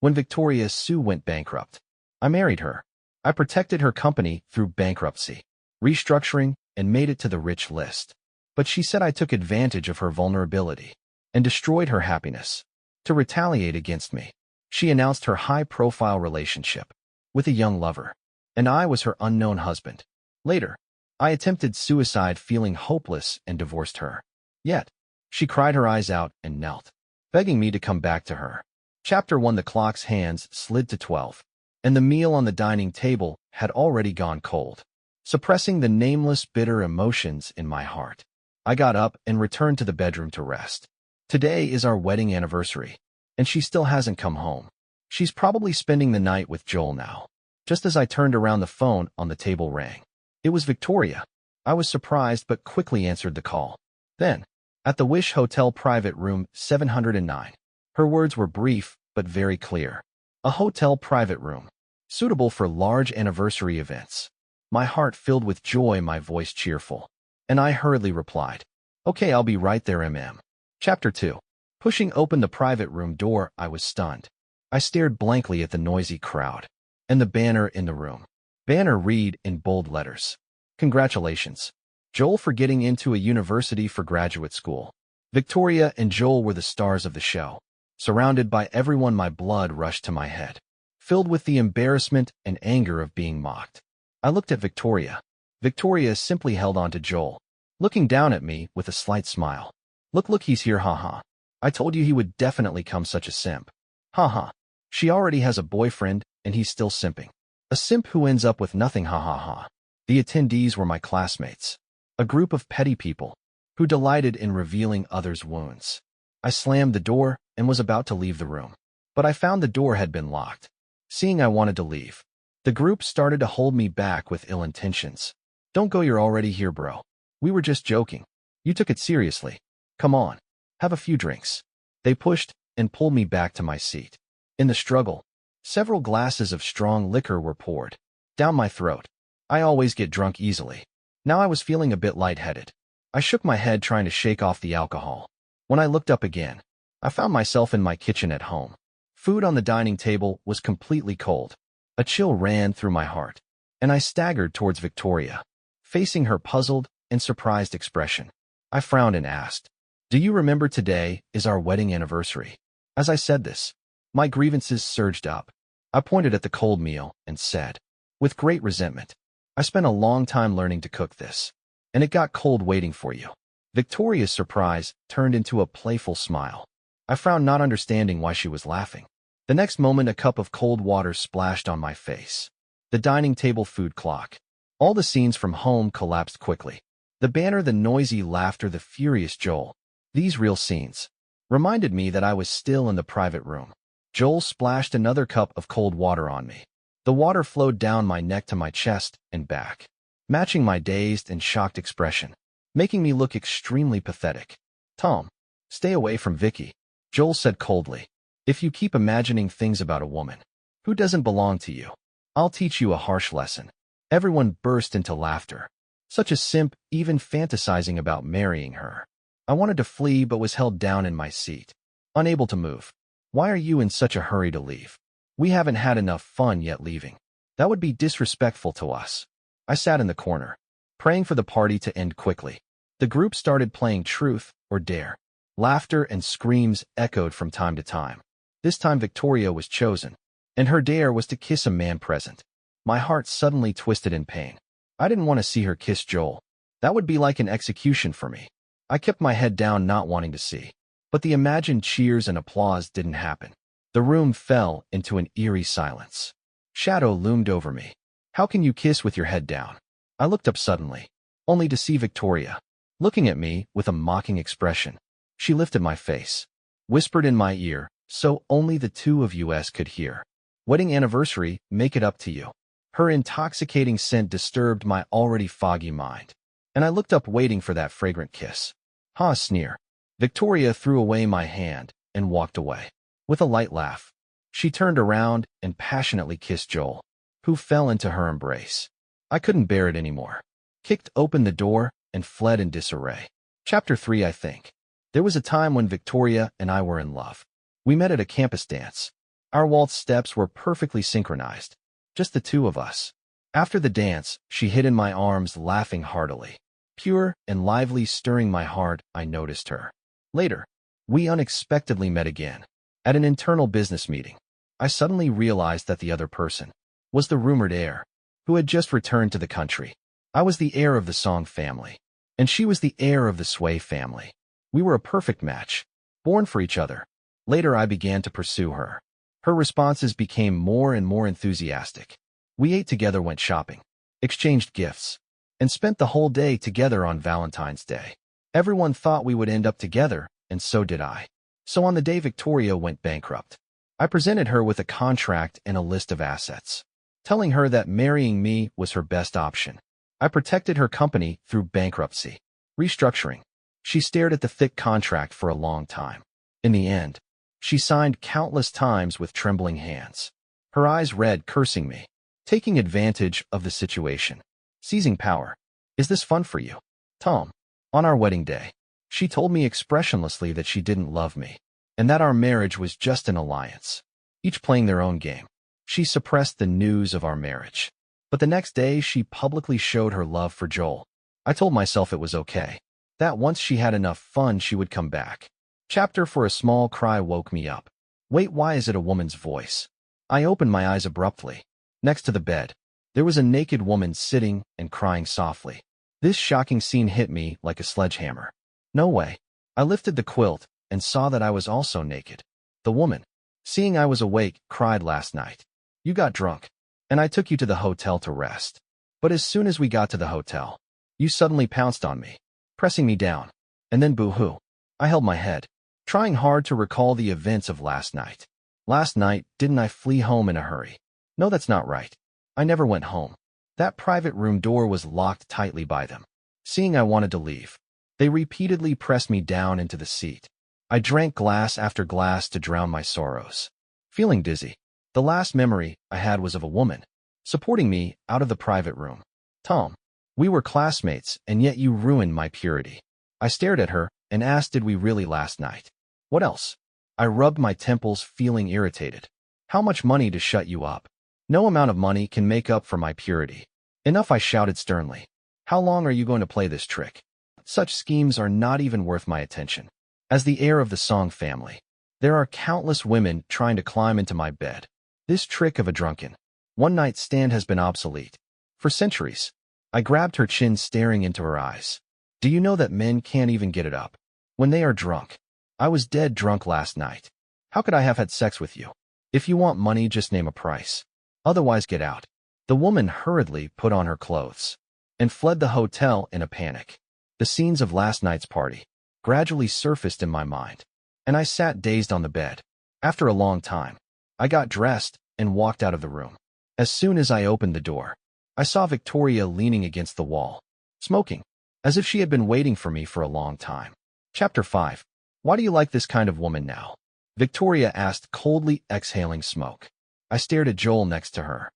When Victoria Sue went bankrupt, I married her. I protected her company through bankruptcy, restructuring, and made it to the rich list. But she said I took advantage of her vulnerability and destroyed her happiness. To retaliate against me, she announced her high-profile relationship with a young lover, and I was her unknown husband. Later, I attempted suicide feeling hopeless and divorced her. Yet, she cried her eyes out and knelt, begging me to come back to her. Chapter 1. The clock's hands slid to 12, and the meal on the dining table had already gone cold, suppressing the nameless bitter emotions in my heart. I got up and returned to the bedroom to rest. Today is our wedding anniversary, and she still hasn't come home. She's probably spending the night with Joel now. Just as I turned around, the phone on the table rang. It was Victoria. I was surprised but quickly answered the call. Then, at the Wish Hotel private room 709. Her words were brief but very clear. A hotel private room, suitable for large anniversary events. My heart filled with joy, my voice cheerful, and I hurriedly replied, "Okay, I'll be right there, mm." Chapter 2. Pushing open the private room door, I was stunned. I stared blankly at the noisy crowd and the banner in the room. Banner read in bold letters, "Congratulations, Joel, for getting into a university for graduate school." Victoria and Joel were the stars of the show. Surrounded by everyone, my blood rushed to my head, filled with the embarrassment and anger of being mocked. I looked at Victoria. Victoria simply held on to Joel, looking down at me with a slight smile. Look, he's here, haha. I told you he would definitely come, such a simp. Haha. She already has a boyfriend, and he's still simping. A simp who ends up with nothing, ha ha ha." The attendees were my classmates, a group of petty people who delighted in revealing others' wounds. I slammed the door and was about to leave the room, but I found the door had been locked. Seeing I wanted to leave, the group started to hold me back with ill intentions. "Don't go, you're already here, bro. We were just joking. You took it seriously. Come on, have a few drinks." They pushed and pulled me back to my seat. In the struggle, several glasses of strong liquor were poured down my throat. I always get drunk easily. Now I was feeling a bit lightheaded. I shook my head, trying to shake off the alcohol. When I looked up again, I found myself in my kitchen at home. Food on the dining table was completely cold. A chill ran through my heart, and I staggered towards Victoria, facing her puzzled and surprised expression. I frowned and asked, "Do you remember today is our wedding anniversary?" As I said this, my grievances surged up. I pointed at the cold meal and said, with great resentment, "I spent a long time learning to cook this, and it got cold waiting for you." Victoria's surprise turned into a playful smile. I frowned, not understanding why she was laughing. The next moment, a cup of cold water splashed on my face. The dining table, food clock. All the scenes from home collapsed quickly. The banner, the noisy laughter, the furious Joel. These real scenes reminded me that I was still in the private room. Joel splashed another cup of cold water on me. The water flowed down my neck to my chest and back, matching my dazed and shocked expression, making me look extremely pathetic. "Tom, stay away from Vicky," Joel said coldly. "If you keep imagining things about a woman who doesn't belong to you, I'll teach you a harsh lesson." Everyone burst into laughter. Such a simp, even fantasizing about marrying her. I wanted to flee but was held down in my seat, unable to move. "Why are you in such a hurry to leave? We haven't had enough fun yet leaving. That would be disrespectful to us." I sat in the corner, praying for the party to end quickly. The group started playing Truth or Dare. Laughter and screams echoed from time to time. This time Victoria was chosen, and her dare was to kiss a man present. My heart suddenly twisted in pain. I didn't want to see her kiss Joel. That would be like an execution for me. I kept my head down, not wanting to see. But the imagined cheers and applause didn't happen. The room fell into an eerie silence. Shadow loomed over me. "How can you kiss with your head down?" I looked up suddenly, only to see Victoria, looking at me with a mocking expression. She lifted my face, whispered in my ear, so only the two of us could hear, "Wedding anniversary, make it up to you." Her intoxicating scent disturbed my already foggy mind, and I looked up, waiting for that fragrant kiss. Ha, sneer. Victoria threw away my hand and walked away. With a light laugh, she turned around and passionately kissed Joel, who fell into her embrace. I couldn't bear it anymore, kicked open the door, and fled in disarray. Chapter 3. I think. There was a time when Victoria and I were in love. We met at a campus dance. Our waltz steps were perfectly synchronized, just the two of us. After the dance, she hid in my arms, laughing heartily. Pure and lively, stirring my heart, I noticed her. Later, we unexpectedly met again. At an internal business meeting, I suddenly realized that the other person was the rumored heir, who had just returned to the country. I was the heir of the Song family, and she was the heir of the Sui family. We were a perfect match, born for each other. Later, I began to pursue her. Her responses became more and more enthusiastic. We ate together, went shopping, exchanged gifts, and spent the whole day together on Valentine's Day. Everyone thought we would end up together, and so did I. So on the day Victoria went bankrupt, I presented her with a contract and a list of assets, telling her that marrying me was her best option. I protected her company through bankruptcy, restructuring. She stared at the thick contract for a long time. In the end, she signed countless times with trembling hands. Her eyes red, cursing me, taking advantage of the situation, seizing power. Is this fun for you, Tom? On our wedding day, she told me expressionlessly that she didn't love me, and that our marriage was just an alliance, each playing their own game. She suppressed the news of our marriage, but the next day she publicly showed her love for Joel. I told myself it was okay, that once she had enough fun she would come back. Chapter 4. A small cry woke me up. Wait, why is it a woman's voice? I opened my eyes abruptly. Next to the bed, there was a naked woman sitting and crying softly. This shocking scene hit me like a sledgehammer. No way. I lifted the quilt and saw that I was also naked. The woman, seeing I was awake, cried, last night you got drunk, and I took you to the hotel to rest. But as soon as we got to the hotel, you suddenly pounced on me, pressing me down, and then boo-hoo. I held my head, trying hard to recall the events of last night. Last night, didn't I flee home in a hurry? No, that's not right. I never went home. That private room door was locked tightly by them. Seeing I wanted to leave, they repeatedly pressed me down into the seat. I drank glass after glass to drown my sorrows. Feeling dizzy, the last memory I had was of a woman supporting me out of the private room. Tom, we were classmates, and yet you ruined my purity. I stared at her and asked, did we really last night? What else? I rubbed my temples, feeling irritated. How much money to shut you up? No amount of money can make up for my purity. Enough, I shouted sternly. How long are you going to play this trick? Such schemes are not even worth my attention. As the heir of the Song family, there are countless women trying to climb into my bed. This trick of a drunken one-night stand has been obsolete for centuries. I grabbed her chin, staring into her eyes. Do you know that men can't even get it up when they are drunk? I was dead drunk last night. How could I have had sex with you? If you want money, just name a price. Otherwise, get out. The woman hurriedly put on her clothes and fled the hotel in a panic. The scenes of last night's party gradually surfaced in my mind, and I sat dazed on the bed. After a long time, I got dressed and walked out of the room. As soon as I opened the door, I saw Victoria leaning against the wall, smoking, as if she had been waiting for me for a long time. Chapter 5. Why do you like this kind of woman now? Victoria asked, coldly exhaling smoke. I stared at Joel next to her,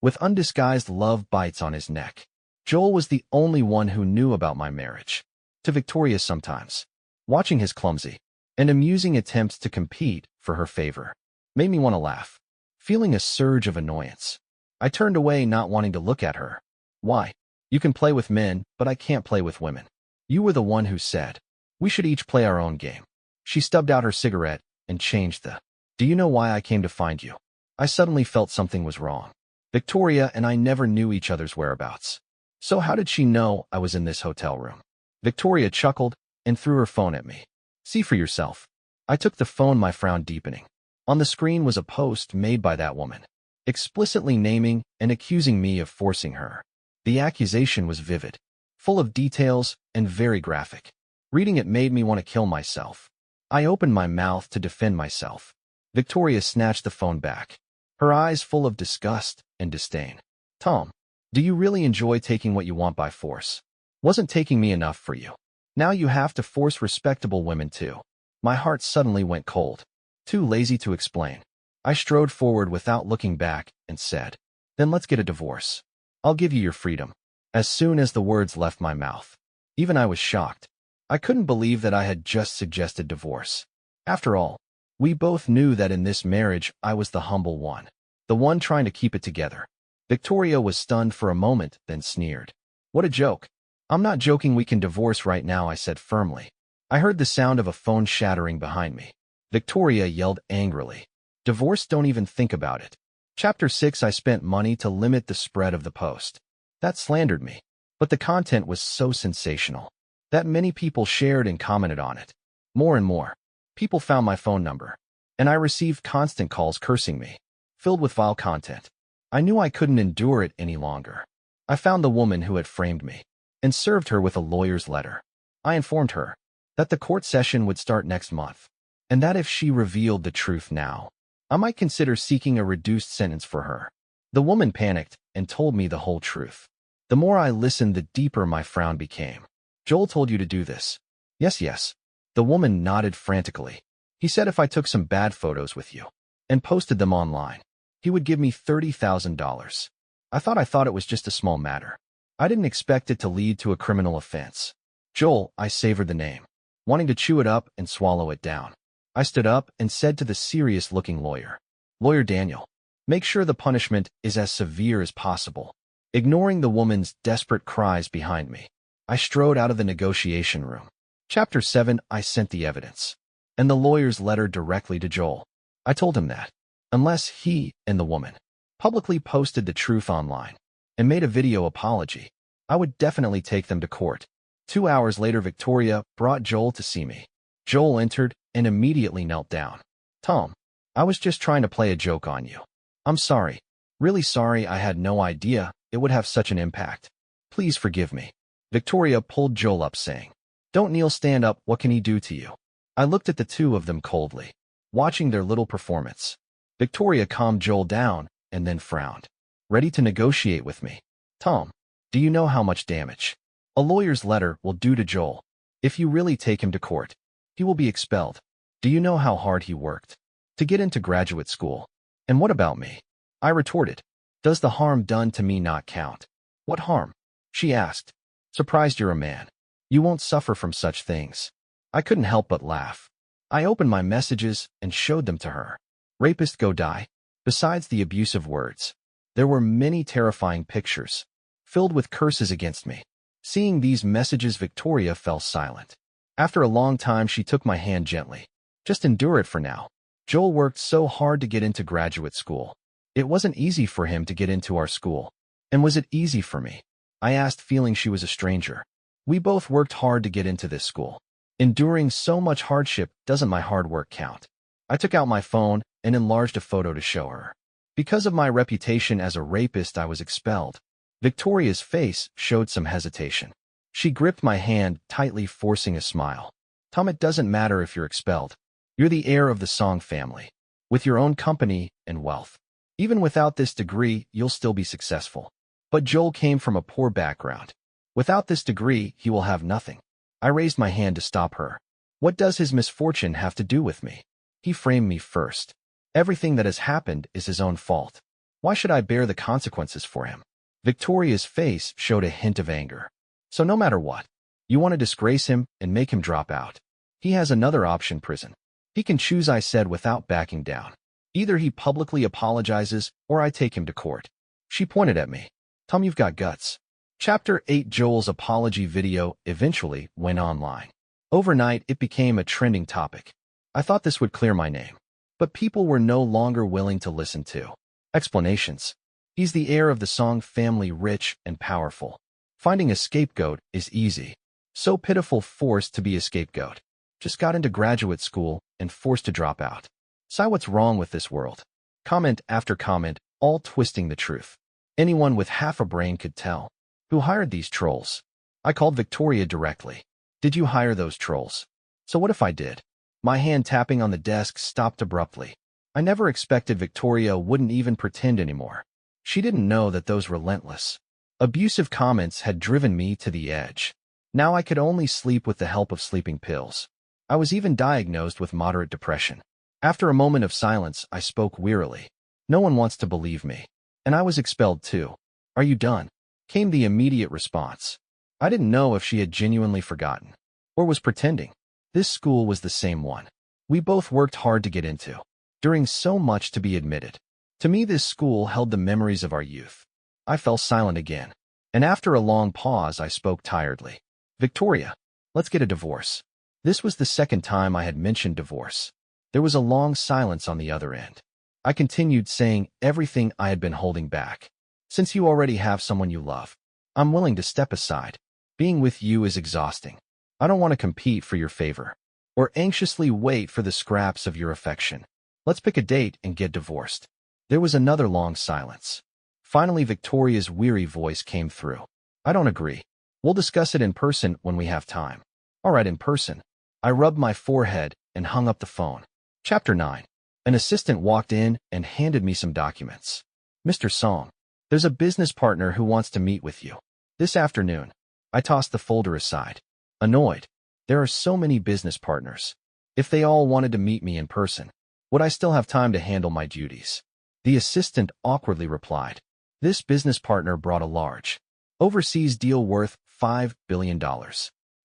with undisguised love bites on his neck. Joel was the only one who knew about my marriage to Victoria. Sometimes, watching his clumsy and amusing attempts to compete for her favor made me want to laugh. Feeling a surge of annoyance, I turned away, not wanting to look at her. Why? You can play with men, but I can't play with women. You were the one who said we should each play our own game. She stubbed out her cigarette and changed the, do you know why I came to find you? I suddenly felt something was wrong. Victoria and I never knew each other's whereabouts. So how did she know I was in this hotel room? Victoria chuckled and threw her phone at me. See for yourself. I took the phone, my frown deepening. On the screen was a post made by that woman, explicitly naming and accusing me of forcing her. The accusation was vivid, full of details, and very graphic. Reading it made me want to kill myself. I opened my mouth to defend myself. Victoria snatched the phone back, her eyes full of disgust and disdain. Tom, do you really enjoy taking what you want by force? Wasn't taking me enough for you? Now you have to force respectable women too. My heart suddenly went cold. Too lazy to explain, I strode forward without looking back and said, then let's get a divorce. I'll give you your freedom. As soon as the words left my mouth, even I was shocked. I couldn't believe that I had just suggested divorce. After all, We both knew that in this marriage I was the humble one, the one trying to keep it together. Victoria was stunned for a moment, then sneered. What a joke. I'm not joking, we can divorce right now, I said firmly. I heard the sound of a phone shattering behind me. Victoria yelled angrily. Divorce, don't even think about it. Chapter 6. I spent money to limit the spread of the post. That slandered me, but the content was so sensational that many people shared and commented on it. More and more people found my phone number, and I received constant calls cursing me, filled with vile content. I knew I couldn't endure it any longer. I found the woman who had framed me and served her with a lawyer's letter. I informed her that the court session would start next month, and that if she revealed the truth now, I might consider seeking a reduced sentence for her. The woman panicked and told me the whole truth. The more I listened, the deeper my frown became. Joel told you to do this. Yes, yes. The woman nodded frantically. He said if I took some bad photos with you and posted them online, he would give me $30,000. I thought it was just a small matter. I didn't expect it to lead to a criminal offense. Joel, I savored the name, wanting to chew it up and swallow it down. I stood up and said to the serious-looking lawyer, Lawyer Daniel, make sure the punishment is as severe as possible. Ignoring the woman's desperate cries behind me, I strode out of the negotiation room. Chapter 7. I sent the evidence and the lawyer's letter directly to Joel. I told him that, unless he and the woman publicly posted the truth online and made a video apology, I would definitely take them to court. 2 hours later, Victoria brought Joel to see me. Joel entered and immediately knelt down. Tom, I was just trying to play a joke on you. I'm sorry. Really sorry, I had no idea it would have such an impact. Please forgive me. Victoria pulled Joel up, saying, Don't kneel, stand up, what can he do to you? I looked at the two of them coldly, watching their little performance. Victoria calmed Joel down and then frowned. Ready to negotiate with me? Tom, do you know how much damage a lawyer's letter will do to Joel? If you really take him to court, he will be expelled. Do you know how hard he worked to get into graduate school? And what about me? I retorted. Does the harm done to me not count? What harm? She asked. Surprised you're a man. You won't suffer from such things. I couldn't help but laugh. I opened my messages and showed them to her. Rapist, go die. Besides the abusive words, there were many terrifying pictures, filled with curses against me. Seeing these messages, Victoria fell silent. After a long time, she took my hand gently. Just endure it for now. Joel worked so hard to get into graduate school. It wasn't easy for him to get into our school. And was it easy for me? I asked, feeling she was a stranger. We both worked hard to get into this school. Enduring so much hardship, doesn't my hard work count? I took out my phone and enlarged a photo to show her. Because of my reputation as a rapist, I was expelled. Victoria's face showed some hesitation. She gripped my hand tightly, forcing a smile. Tom, it doesn't matter if you're expelled. You're the heir of the Song family, with your own company and wealth. Even without this degree, you'll still be successful. But Joel came from a poor background. Without this degree, he will have nothing. I raised my hand to stop her. What does his misfortune have to do with me? He framed me first. Everything that has happened is his own fault. Why should I bear the consequences for him? Victoria's face showed a hint of anger. So no matter what, you want to disgrace him and make him drop out. He has another option, prison. He can choose, I said without backing down. Either he publicly apologizes or I take him to court. She pointed at me. Tom, you've got guts. Chapter 8. Joel's apology video eventually went online. Overnight, it became a trending topic. I thought this would clear my name, but people were no longer willing to listen to explanations. He's the heir of the Song family, rich and powerful. Finding a scapegoat is easy. So pitiful, forced to be a scapegoat. Just got into graduate school and forced to drop out. Sigh, what's wrong with this world? Comment after comment, all twisting the truth. Anyone with half a brain could tell. Who hired these trolls? I called Victoria directly. Did you hire those trolls? So what if I did? My hand tapping on the desk stopped abruptly. I never expected Victoria wouldn't even pretend anymore. She didn't know that those relentless, abusive comments had driven me to the edge. Now I could only sleep with the help of sleeping pills. I was even diagnosed with moderate depression. After a moment of silence, I spoke wearily. No one wants to believe me. And I was expelled too. Are you done? Came the immediate response. I didn't know if she had genuinely forgotten or was pretending. This school was the same one. we both worked hard to get into, during so much to be admitted. To me, this school held the memories of our youth. I fell silent again, and after a long pause, I spoke tiredly. Victoria, let's get a divorce. This was the second time I had mentioned divorce. There was a long silence on the other end. I continued saying everything I had been holding back. Since you already have someone you love, I'm willing to step aside. Being with you is exhausting. I don't want to compete for your favor, or anxiously wait for the scraps of your affection. Let's pick a date and get divorced. There was another long silence. Finally, Victoria's weary voice came through. I don't agree. We'll discuss it in person when we have time. All right, in person. I rubbed my forehead and hung up the phone. Chapter 9. An assistant walked in and handed me some documents. Mr. Song, there's a business partner who wants to meet with you this afternoon. I tossed the folder aside, annoyed. There are so many business partners. If they all wanted to meet me in person, would I still have time to handle my duties? The assistant awkwardly replied. This business partner brought a large, overseas deal worth $5 billion.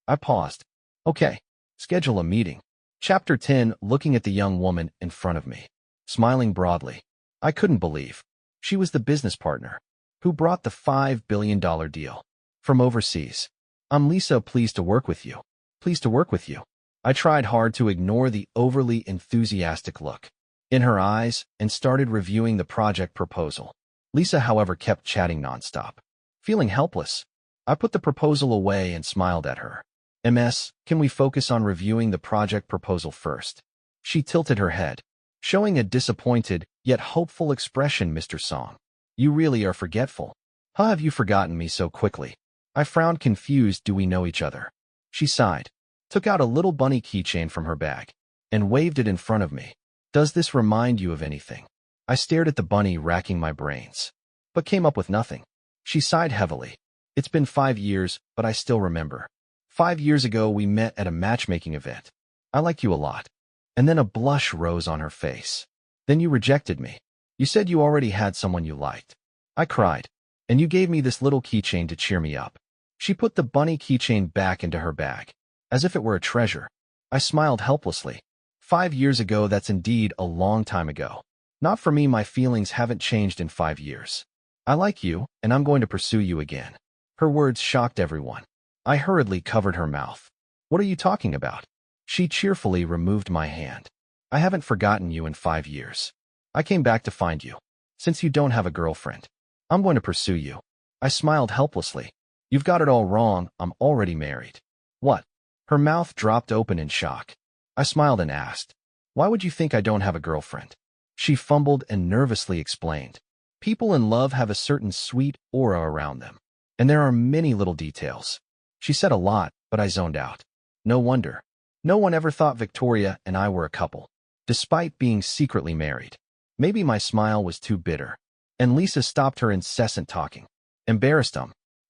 I paused. Okay, schedule a meeting. Chapter 10. Looking at the young woman in front of me, smiling broadly. I couldn't believe she was the business partner who brought the $5 billion deal from overseas. I'm Lisa, pleased to work with you. Pleased to work with you. I tried hard to ignore the overly enthusiastic look in her eyes and started reviewing the project proposal. Lisa, however, kept chatting nonstop. Feeling helpless, I put the proposal away and smiled at her. MS, can we focus on reviewing the project proposal first? She tilted her head, showing a disappointed yet hopeful expression. Mr. Song, you really are forgetful. How have you forgotten me so quickly? I frowned, confused. Do we know each other? She sighed, took out a little bunny keychain from her bag, and waved it in front of me. Does this remind you of anything? I stared at the bunny, racking my brains, but came up with nothing. She sighed heavily. It's been 5 years, but I still remember. 5 years ago, we met at a matchmaking event. I liked you a lot. And then a blush rose on her face. Then you rejected me. You said you already had someone you liked. I cried. And you gave me this little keychain to cheer me up. She put the bunny keychain back into her bag, as if it were a treasure. I smiled helplessly. 5 years ago, that's indeed a long time ago. Not for me, my feelings haven't changed in 5 years. I like you, and I'm going to pursue you again. Her words shocked everyone. I hurriedly covered her mouth. What are you talking about? She cheerfully removed my hand. I haven't forgotten you in 5 years. I came back to find you. Since you don't have a girlfriend, I'm going to pursue you. I smiled helplessly. You've got it all wrong. I'm already married. What? Her mouth dropped open in shock. I smiled and asked, why would you think I don't have a girlfriend? She fumbled and nervously explained. People in love have a certain sweet aura around them, and there are many little details. She said a lot, but I zoned out. No wonder. No one ever thought Victoria and I were a couple, despite being secretly married. Maybe my smile was too bitter, and Lisa stopped her incessant talking. Embarrassed.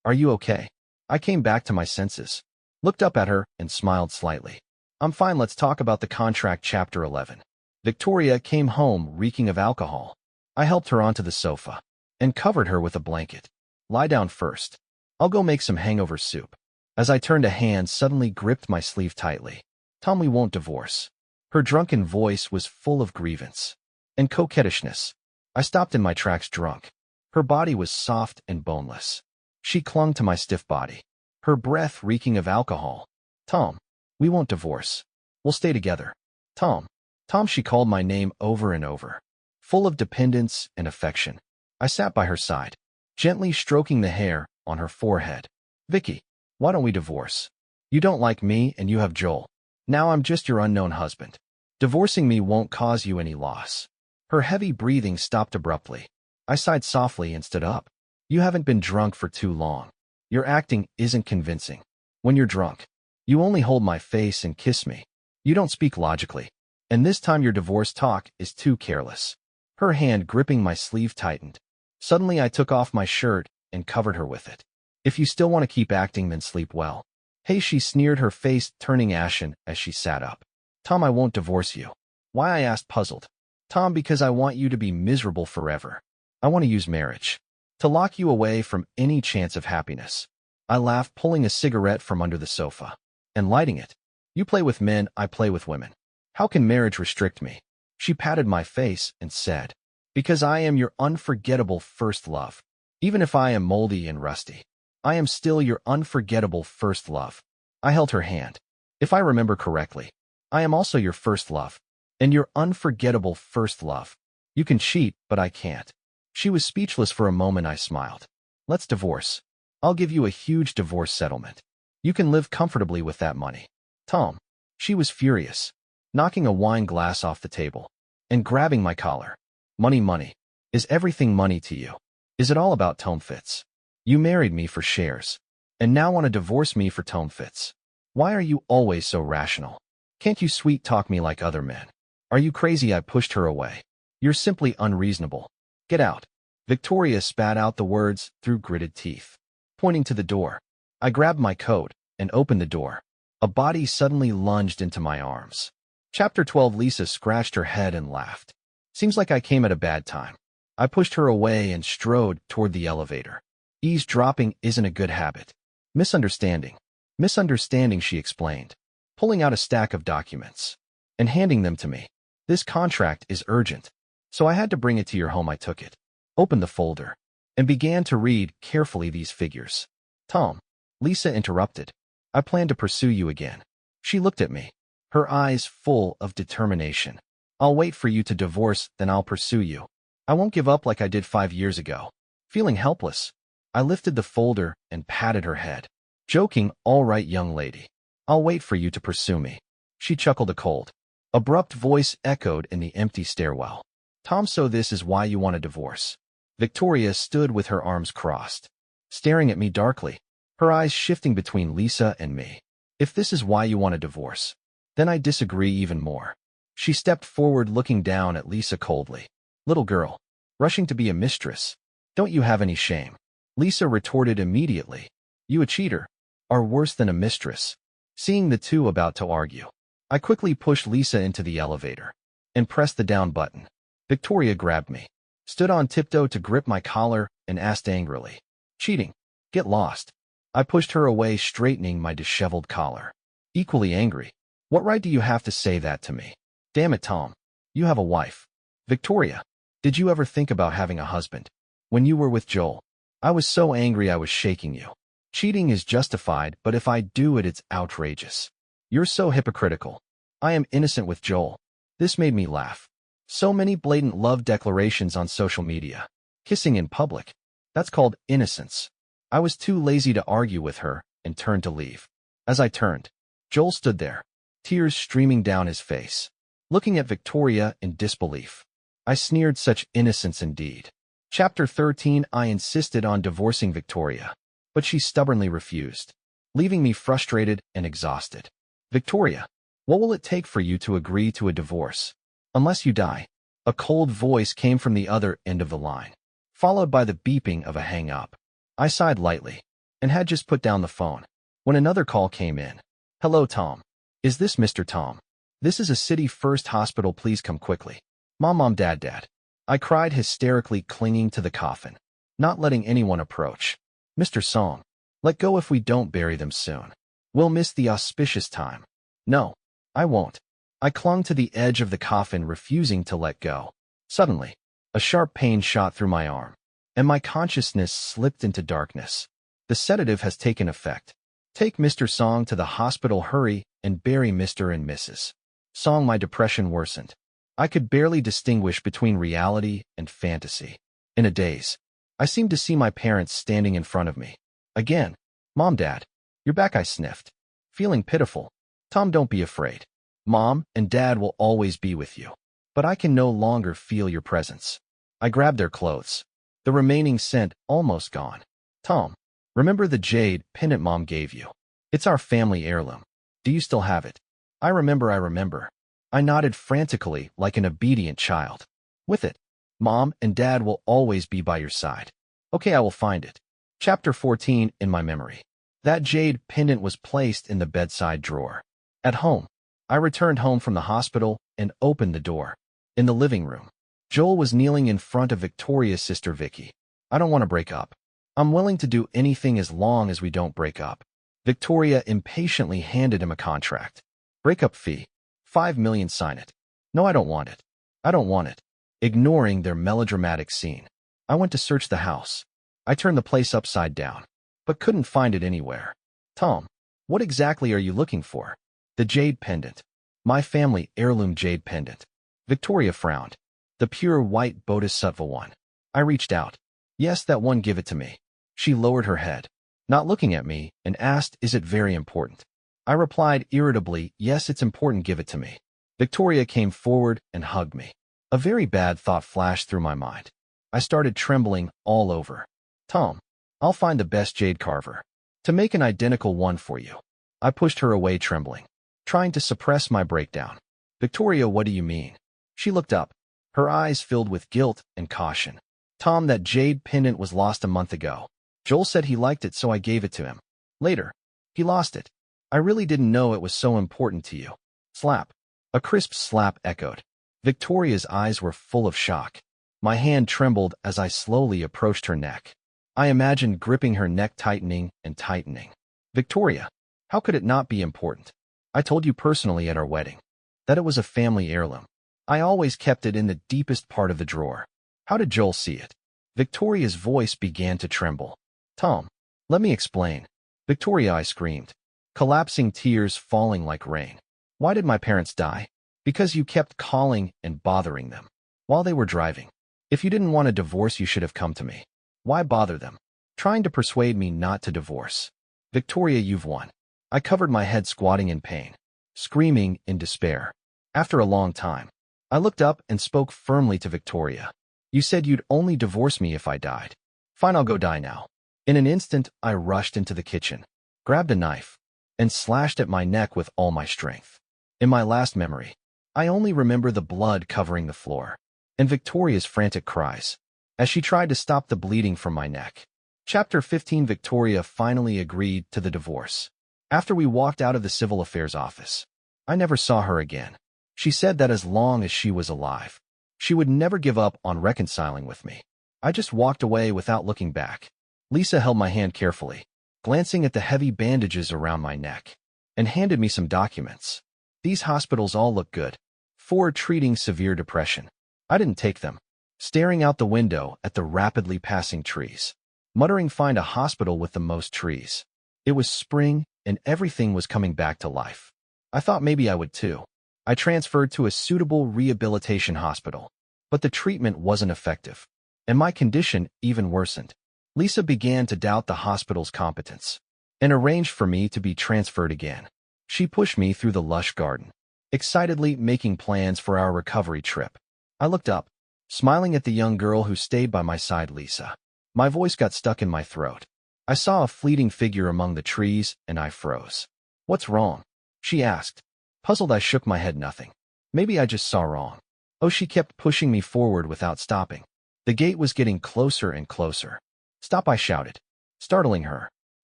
Are you okay? I came back to my senses, looked up at her, and smiled slightly. I'm fine. Let's talk about the contract. Chapter 11. Victoria came home reeking of alcohol. I helped her onto the sofa and covered her with a blanket. Lie down first. I'll go make some hangover soup. As I turned, a hand suddenly gripped my sleeve tightly. Tom, we won't divorce. Her drunken voice was full of grievance and coquettishness. I stopped in my tracks, drunk. Her body was soft and boneless. She clung to my stiff body, her breath reeking of alcohol. Tom, we won't divorce. We'll stay together. Tom. Tom, she called my name over and over, full of dependence and affection. I sat by her side, gently stroking the hair on her forehead. Vicky, why don't we divorce? You don't like me and you have Joel. Now I'm just your unknown husband. Divorcing me won't cause you any loss. Her heavy breathing stopped abruptly. I sighed softly and stood up. You haven't been drunk for too long. Your acting isn't convincing. When you're drunk, you only hold my face and kiss me. You don't speak logically. And this time your divorce talk is too careless. Her hand gripping my sleeve tightened. Suddenly I took off my shirt and covered her with it. If you still want to keep acting, then sleep well. Hey, she sneered, her face turning ashen as she sat up. Tom, I won't divorce you. Why? I asked, puzzled. Tom, because I want you to be miserable forever. I want to use marriage to lock you away from any chance of happiness. I laughed, pulling a cigarette from under the sofa and lighting it. You play with men, I play with women. How can marriage restrict me? She patted my face and said, because I am your unforgettable first love. Even if I am moldy and rusty, I am still your unforgettable first love. I held her hand. If I remember correctly, I am also your first love, and your unforgettable first love. You can cheat, but I can't. She was speechless for a moment. I smiled. Let's divorce. I'll give you a huge divorce settlement. You can live comfortably with that money. Tom. She was furious, knocking a wine glass off the table and grabbing my collar. Money, money. Is everything money to you? Is it all about tome fits? You married me for shares, and now want to divorce me for tome fits. Why are you always so rational? Can't you sweet talk me like other men? Are you crazy? I pushed her away. You're simply unreasonable. Get out. Victoria spat out the words through gritted teeth, pointing to the door. I grabbed my coat and opened the door. A body suddenly lunged into my arms. Chapter 12. Lisa scratched her head and laughed. Seems like I came at a bad time. I pushed her away and strode toward the elevator. Eavesdropping isn't a good habit. Misunderstanding. Misunderstanding, she explained, pulling out a stack of documents and handing them to me. This contract is urgent, so I had to bring it to your home. I took it, opened the folder, and began to read carefully these figures. Tom. Lisa interrupted. I plan to pursue you again. She looked at me, her eyes full of determination. I'll wait for you to divorce, then I'll pursue you. I won't give up like I did 5 years ago. Feeling helpless, I lifted the folder and patted her head. Joking, all right, young lady. I'll wait for you to pursue me. She chuckled. A cold, abrupt voice echoed in the empty stairwell. Tom, so this is why you want a divorce. Victoria stood with her arms crossed, staring at me darkly, her eyes shifting between Lisa and me. If this is why you want a divorce, then I disagree even more. She stepped forward, looking down at Lisa coldly. Little girl, rushing to be a mistress. Don't you have any shame? Lisa retorted immediately. You a cheater, are worse than a mistress. Seeing the two about to argue, I quickly pushed Lisa into the elevator and pressed the down button. Victoria grabbed me, stood on tiptoe to grip my collar, and asked angrily, cheating? Get lost. I pushed her away, straightening my disheveled collar. Equally angry. What right do you have to say that to me? Damn it, Tom. You have a wife. Victoria, did you ever think about having a husband? When you were with Joel, I was so angry I was shaking you. Cheating is justified, but if I do it, it's outrageous. You're so hypocritical. I am innocent with Joel. This made me laugh. So many blatant love declarations on social media. Kissing in public. That's called innocence. I was too lazy to argue with her and turned to leave. As I turned, Joel stood there, tears streaming down his face, looking at Victoria in disbelief. I sneered, such innocence indeed. Chapter 13. I insisted on divorcing Victoria, but she stubbornly refused, leaving me frustrated and exhausted. Victoria, what will it take for you to agree to a divorce? Unless you die. A cold voice came from the other end of the line, followed by the beeping of a hang-up. I sighed lightly and had just put down the phone when another call came in. Hello, Tom. Is this Mr. Tom? This is a City First hospital. Please come quickly. Mom, Dad, Dad. I cried hysterically, clinging to the coffin, not letting anyone approach. Mr. Song, let go. If we don't bury them soon, we'll miss the auspicious time. No, I won't. I clung to the edge of the coffin, refusing to let go. Suddenly, a sharp pain shot through my arm, and my consciousness slipped into darkness. The sedative has taken effect. Take Mr. Song to the hospital, hurry, and bury Mr. and Mrs. Song. My depression worsened. I could barely distinguish between reality and fantasy. In a daze, I seemed to see my parents standing in front of me. Again. Mom, Dad, you're back, I sniffed, feeling pitiful. Tom, don't be afraid. Mom and Dad will always be with you. But I can no longer feel your presence. I grabbed their clothes, the remaining scent almost gone. Tom, remember the jade pendant Mom gave you? It's our family heirloom. Do you still have it? I remember. I nodded frantically like an obedient child. With it, Mom and Dad will always be by your side. Okay, I will find it. Chapter 14. In my memory, that jade pendant was placed in the bedside drawer. At home, I returned home from the hospital and opened the door. In the living room, Joel was kneeling in front of Victoria's sister Vicky. I don't want to break up. I'm willing to do anything as long as we don't break up. Victoria impatiently handed him a contract. Breakup fee, 5 million, sign it. No, I don't want it. I don't want it. Ignoring their melodramatic scene, I went to search the house. I turned the place upside down, but couldn't find it anywhere. Tom, what exactly are you looking for? The jade pendant. My family heirloom jade pendant. Victoria frowned. The pure white bodhisattva one. I reached out. Yes, that one, give it to me. She lowered her head, not looking at me, and asked, is it very important? I replied irritably, yes, it's important, give it to me. Victoria came forward and hugged me. A very bad thought flashed through my mind. I started trembling all over. Tom, I'll find the best jade carver to make an identical one for you. I pushed her away, trembling, trying to suppress my breakdown. Victoria, what do you mean? She looked up, her eyes filled with guilt and caution. Tom, that jade pendant was lost a month ago. Joel said he liked it, so I gave it to him. Later, he lost it. I really didn't know it was so important to you. Slap. A crisp slap echoed. Victoria's eyes were full of shock. My hand trembled as I slowly approached her neck. I imagined gripping her neck, tightening and tightening. Victoria, how could it not be important? I told you personally at our wedding that it was a family heirloom. I always kept it in the deepest part of the drawer. How did Joel see it? Victoria's voice began to tremble. Tom, let me explain. Victoria, I screamed, collapsing, tears falling like rain. Why did my parents die? Because you kept calling and bothering them while they were driving. If you didn't want a divorce, you should have come to me. Why bother them, trying to persuade me not to divorce? Victoria, you've won. I covered my head, squatting in pain, screaming in despair. After a long time, I looked up and spoke firmly to Victoria. You said you'd only divorce me if I died. Fine, I'll go die now. In an instant, I rushed into the kitchen, grabbed a knife, and slashed at my neck with all my strength. In my last memory, I only remember the blood covering the floor and Victoria's frantic cries as she tried to stop the bleeding from my neck. Chapter 15. Victoria finally agreed to the divorce. After we walked out of the civil affairs office, I never saw her again. She said that as long as she was alive, she would never give up on reconciling with me. I just walked away without looking back. Lisa held my hand carefully, glancing at the heavy bandages around my neck, and handed me some documents. These hospitals all look good for treating severe depression. I didn't take them, staring out the window at the rapidly passing trees, muttering, find a hospital with the most trees. It was spring, and everything was coming back to life. I thought maybe I would too. I transferred to a suitable rehabilitation hospital, but the treatment wasn't effective, and my condition even worsened. Lisa began to doubt the hospital's competence and arranged for me to be transferred again. She pushed me through the lush garden, excitedly making plans for our recovery trip. I looked up, smiling at the young girl who stayed by my side, Lisa. My voice got stuck in my throat. I saw a fleeting figure among the trees, and I froze. What's wrong? She asked. Puzzled, I shook my head. Nothing. Maybe I just saw wrong. Oh, she kept pushing me forward without stopping. The gate was getting closer and closer. Stop, I shouted, startling her.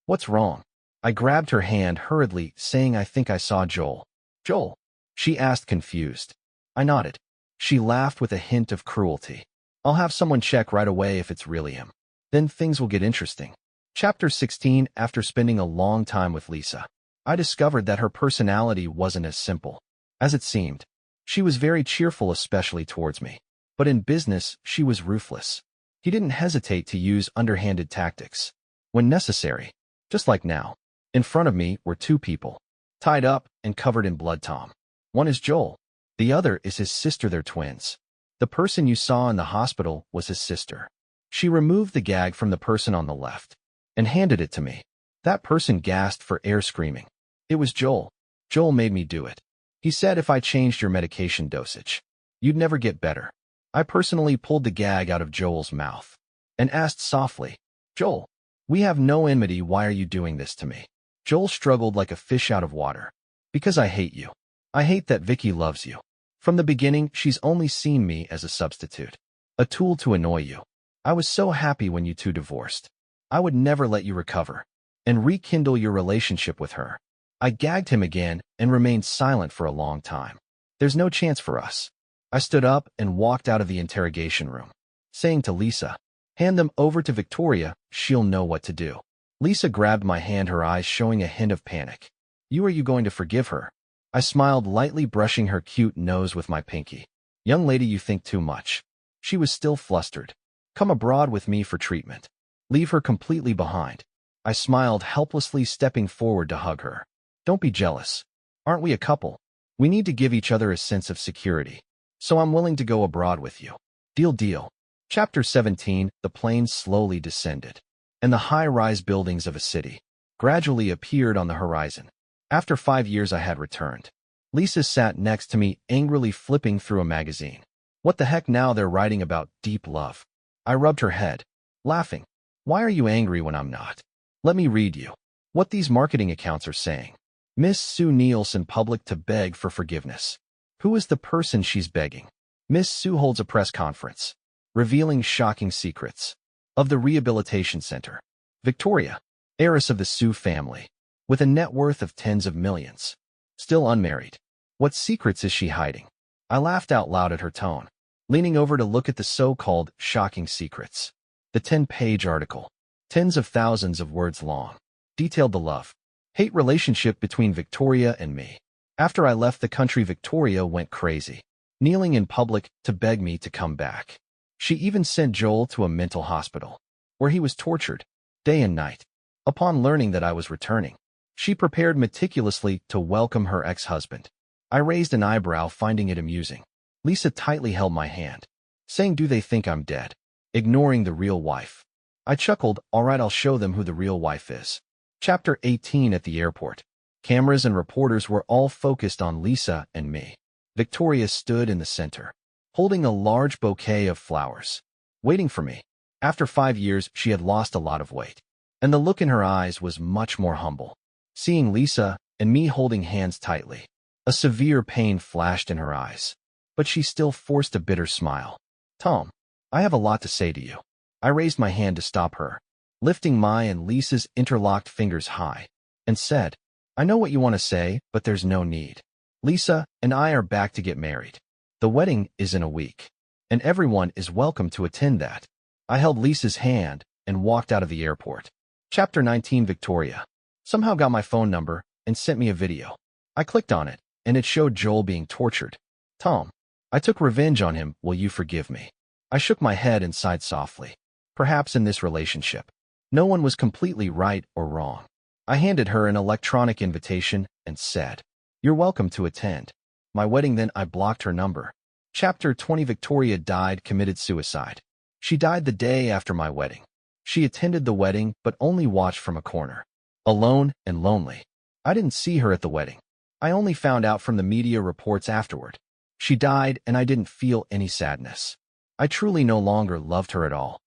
What's wrong? I grabbed her hand hurriedly, saying, I think I saw Joel. Joel? She asked, confused. I nodded. She laughed with a hint of cruelty. I'll have someone check right away if it's really him. Then things will get interesting. Chapter 16. After spending a long time with Lisa, I discovered that her personality wasn't as simple as it seemed. She was very cheerful, especially towards me. But in business, she was ruthless. He didn't hesitate to use underhanded tactics when necessary. Just like now. In front of me were two people, tied up and covered in blood. Tom. One is Joel. The other is his sister. They're twins. The person you saw in the hospital was his sister. She removed the gag from the person on the left and handed it to me. That person gasped for air, screaming. It was Joel. Joel made me do it. He said if I changed your medication dosage, you'd never get better. I personally pulled the gag out of Joel's mouth and asked softly, Joel, we have no enmity. Why are you doing this to me? Joel struggled like a fish out of water. Because I hate you. I hate that Vicky loves you. From the beginning, she's only seen me as a substitute, a tool to annoy you. I was so happy when you two divorced. I would never let you recover and rekindle your relationship with her. I gagged him again and remained silent for a long time. There's no chance for us. I stood up and walked out of the interrogation room, saying to Lisa, hand them over to Victoria, she'll know what to do. Lisa grabbed my hand, her eyes showing a hint of panic. Are you going to forgive her? I smiled lightly, brushing her cute nose with my pinky. Young lady, you think too much. She was still flustered. Come abroad with me for treatment. Leave her completely behind. I smiled helplessly, stepping forward to hug her. Don't be jealous. Aren't we a couple? We need to give each other a sense of security. So I'm willing to go abroad with you. Deal, deal. Chapter 17. The plane slowly descended, and the high-rise buildings of a city gradually appeared on the horizon. After 5 years I had returned. Lisa sat next to me, angrily flipping through a magazine. What the heck, now they're writing about deep love. I rubbed her head, laughing. Why are you angry when I'm not? Let me read you what these marketing accounts are saying. Miss Sue kneels in public to beg for forgiveness. Who is the person she's begging? Miss Sue holds a press conference, revealing shocking secrets of the rehabilitation center. Victoria, heiress of the Sue family, with a net worth of tens of millions, still unmarried. What secrets is she hiding? I laughed out loud at her tone, leaning over to look at the so-called shocking secrets. The 10-page article, tens of thousands of words long, detailed the love-hate relationship between Victoria and me. After I left the country, Victoria went crazy, kneeling in public to beg me to come back. She even sent Joel to a mental hospital, where he was tortured day and night. Upon learning that I was returning, she prepared meticulously to welcome her ex-husband. I raised an eyebrow, finding it amusing. Lisa tightly held my hand, saying, "Do they think I'm dead?" Ignoring the real wife. I chuckled. All right, I'll show them who the real wife is. Chapter 18. At the airport, cameras and reporters were all focused on Lisa and me. Victoria stood in the center, holding a large bouquet of flowers, waiting for me. After 5 years, she had lost a lot of weight, and the look in her eyes was much more humble. Seeing Lisa and me holding hands tightly, a severe pain flashed in her eyes, but she still forced a bitter smile. Tom, I have a lot to say to you. I raised my hand to stop her, lifting my and Lisa's interlocked fingers high, and said, I know what you want to say, but there's no need. Lisa and I are back to get married. The wedding is in a week, and everyone is welcome to attend that. I held Lisa's hand and walked out of the airport. Chapter 19. Victoria somehow got my phone number and sent me a video. I clicked on it, and it showed Joel being tortured. Tom, I took revenge on him. Will you forgive me? I shook my head and sighed softly. Perhaps in this relationship, no one was completely right or wrong. I handed her an electronic invitation and said, You're welcome to attend my wedding. Then I blocked her number. Chapter 20. Victoria died, committed suicide. She died the day after my wedding. She attended the wedding but only watched from a corner, alone and lonely. I didn't see her at the wedding. I only found out from the media reports afterward. She died, and I didn't feel any sadness. I truly no longer loved her at all.